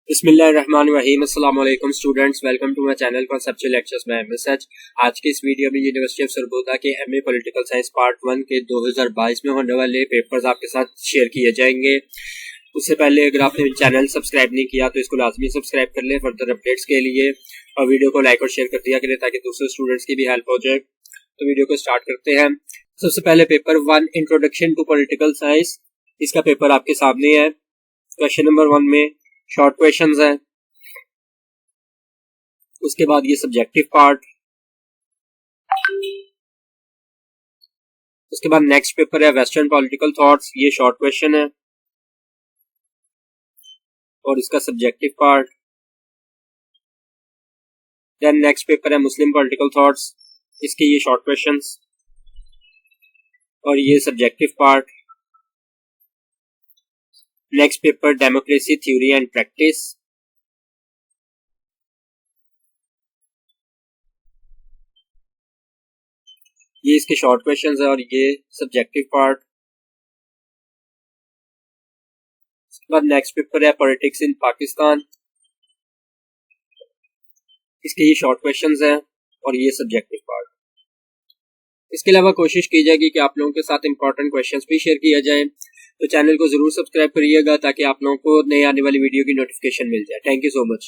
बिस्मिल्लाहिर्रहमानिर्रहीम अस्सलाम वालेकुम students, welcome to my channel conceptual lectures में एमएसएच। आज के इस वीडियो में यूनिवर्सिटी ऑफ सरगोदा के एमए पॉलिटिकल साइंस पार्ट 1 के 2022 में होने वाले पेपर्स आपके साथ शेयर किए जाएंगे। उससे पहले अगर आपने चैनल सब्सक्राइब नहीं किया तो इसको लाजमी सब्सक्राइब कर लें फर्दर अपडेट्स के लिए, और वीडियो को लाइक और शेयर कर दिया करें ताकि दूसरे स्टूडेंट्स की भी हेल्प हो जाए। तो वीडियो को स्टार्ट करते हैं। सबसे पहले paper 1 introduction to political science, इसका पेपर आपके सामने है। क्वेश्चन नंबर 1 में शॉर्ट क्वेश्चंस हैं, उसके बाद ये सब्जेक्टिव पार्ट, उसके बाद नेक्स्ट पेपर है वेस्टर्न पॉलिटिकल थॉट्स, ये शॉर्ट क्वेश्चन है और इसका subjective part. Then next paper है मुस्लिम पॉलिटिकल थॉट्स, इसके ये शॉर्ट क्वेश्चंस और ये subjective part. Next paper democracy theory and practice, ये इसके शॉर्ट क्वेश्चंस है और ये सब्जेक्टिव पार्ट। उसके बाद नेक्स्ट पेपर है पॉलिटिक्स इन पाकिस्तान, इसके ये शॉर्ट क्वेश्चंस हैं और ये सब्जेक्टिव पार्ट। इसके अलावा कोशिश की जाएगी कि आप लोगों के साथ इंपॉर्टेंट क्वेश्चंस भी शेयर किया जाए, तो चैनल को जरूर सब्सक्राइब करिएगा ताकि आप लोगों को नई आने वाली वीडियो की नोटिफिकेशन मिल जाए। Thank you so much.